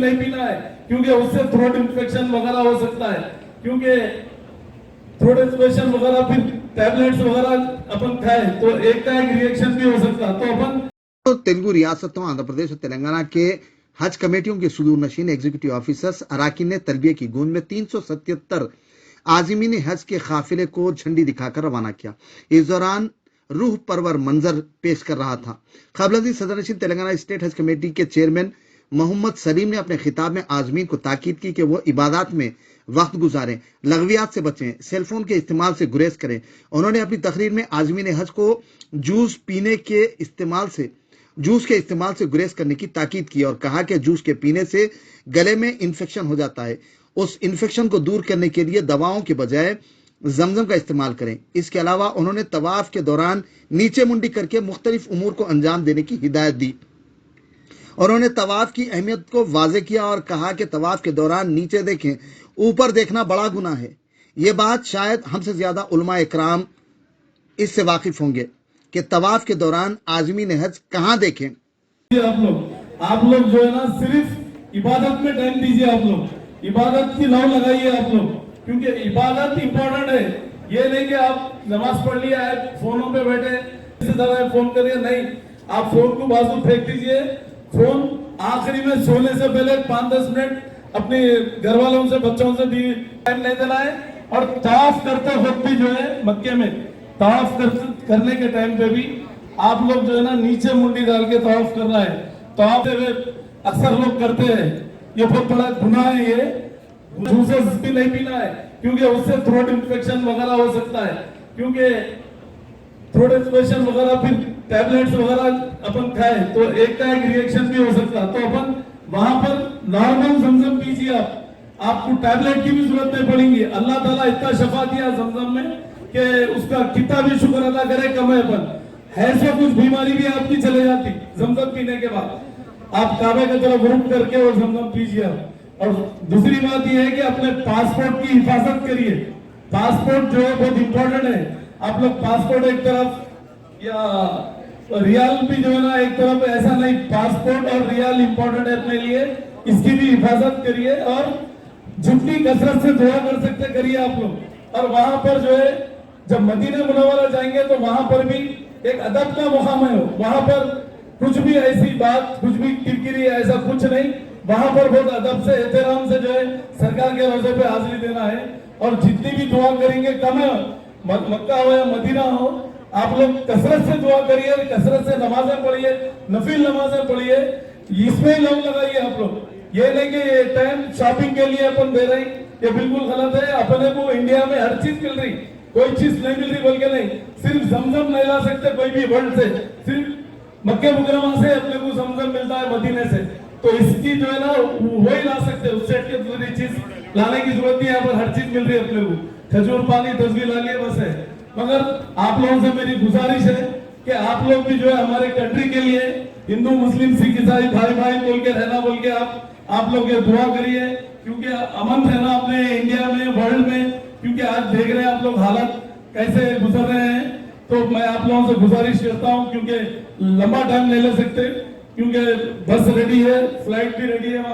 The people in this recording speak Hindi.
नहीं पीना है, क्योंकि उससे थ्रोट इन्फेक्शन वगैरह हो सकता है, क्योंकि थ्रोट इन्फेक्शन वगैरह फिर टैबलेट्स वगैरह अपन खाए तो एक का एक रिएक्शन भी हो सकता है। तो अपन तेलुगु रियासतों आंध्र प्रदेश और तेलंगाना के हज कमेटियों के सुदूर नशीन एग्जीक्यूटिव ऑफिसर्स अराकीन ने तलबिया की गूंज में 377 आजिमीन हज के काफिले को झंडी दिखाकर रवाना किया। इस दौरान रूह परवर मंजर पेश कर रहा था। खबलजी सदर नशीन तेलंगाना स्टेट हज कमेटी के चेयरमैन मोहम्मद सलीम ने अपने खिताब में आजमीन को ताकीद की कि वो इबादत में वक्त गुजारें, लगवियात से बचें, सेलफोन के इस्तेमाल से गुरेज करें। उन्होंने अपनी तकरीर में आजमीन हज को जूस के इस्तेमाल से गुरेज करने की ताकीद की और कहा कि जूस के पीने से गले में इन्फेक्शन हो जाता है। उस इन्फेक्शन को दूर करने के लिए दवाओं के बजाय जमजम का इस्तेमाल करें। इसके अलावा उन्होंने तवाफ के दौरान नीचे मुंडी करके मुख्तलिफ उमूर को अंजाम देने की हिदायत दी। उन्होंने तवाफ की अहमियत को वाजे किया और कहा कि तवाफ के दौरान नीचे देखें, ऊपर देखना बड़ा गुनाह है। ये बात शायद हमसे ज्यादा उलमा इकराम इससे वाकिफ होंगे कि तवाफ के दौरान आजमीन हज कहां देखें। आप लोग जो है ना सिर्फ इबादत में टाइम दीजिए। आप लोग इबादत की लौ लगाइए आप लोग, क्योंकि इबादत इंपॉर्टेंट है। ये नहीं कि आप नमाज पढ़ लिया है, फोनों पे बैठे किसी तरह फोन करिए, नहीं, आप फोन को बाजू फेंक दीजिए। फोन आखिरी में सोने से पहले 5-10 मिनट अपने घर वालों से, बच्चों से भी टाइम नहीं देना है। और तवाफ करते वक्त भी जो है मक्के में तवाफ करने के टाइम पे भी आप लोग जो है ना नीचे मुंडी डाल के तवाफ करना है। तवाफ अक्सर लोग करते हैं, ये बहुत बड़ा गुनाह है। ये जूसेस भी नहीं पीना है, क्योंकि उससे थ्रोट इन्फेक्शन वगैरह हो सकता है, क्योंकि थ्रोट इन्फेक्शन वगैरह फिर टैबलेट्स वगैरह अपन खाए तो एक का एक रिएक्शन भी हो सकता है। तो अपन वहां पर नॉर्मल जमजम पीजिए। आपको टैबलेट की भी जरूरत नहीं पड़ेगी। अल्लाह ताला इतना शफा दिया जमजम में कि उसका कितना भी शुक्र अदा करे कम है। अपन है सो कुछ बीमारी भी आपकी चले जाती जमजम पीने के बाद। आप काबे की तरफ रुक करके और जमजम पीजिए। और दूसरी बात यह है कि अपने पासपोर्ट की हिफाजत करिए। पासपोर्ट जो है बहुत इंपॉर्टेंट है। आप लोग पासपोर्ट एक तरफ या रियाल भी जो है ना एक तरफ, ऐसा नहीं, पासपोर्ट और रियाल इंपॉर्टेंट है अपने लिए, इसकी भी हिफाजत करिए। और जितनी कसरत से दुआ कर सकते करिए आप लोग। और वहां पर जो है जब मदीना मुनव्वरा जाएंगे तो वहां पर भी एक अदब का मुकाम है। वहां पर कुछ भी ऐसी बात, कुछ भी किरकिरी ऐसा कुछ नहीं। वहां पर बहुत अदब से, एहतराम से जो है सरकार के रोजे पे हाजिरी देना है। और जितनी भी दुआ करेंगे कम है, मक्का हो या मदीना हो, आप लोग कसरत से दुआ करिए, कसरत से नमाजें पढ़िए, नफिल नमाजें पढ़िए, इसमें लोग लगाइए आप लोग। ये नहीं कि टाइम शॉपिंग के लिए अपन दे रहे हैं, ये बिल्कुल गलत है। अपने को इंडिया में हर चीज मिल रही, कोई चीज नहीं मिल रही बोल के नहीं। सिर्फ जमजम नहीं ला सकते कोई भी वर्ल्ड से, सिर्फ मक्के मुकरमा से अपने को जमजम मिलता है, मदीने से। तो इसकी जो है ना वही ला सकते, उससे के दूसरी चीज लाने की जरूरत नहीं है। यहाँ पर हर चीज मिल रही है अपने को, खजूर पानी तस्वीर ला लिए बस है। मगर आप लोगों से मेरी गुजारिश है कि आप लोग भी जो है हमारे कंट्री के लिए, हिंदू मुस्लिम सिख ईसाई भाई भाई बोल के रहना, बोल के आप लोग ये दुआ करिए, क्योंकि अमन रहना अपने इंडिया में, वर्ल्ड में। क्योंकि आज देख रहे हैं आप लोग हालत कैसे गुजर रहे हैं। तो मैं आप लोगों से गुजारिश करता हूं, क्योंकि लंबा टाइम नहीं ले सकते, क्योंकि बस रेडी है, फ्लाइट भी रेडी है।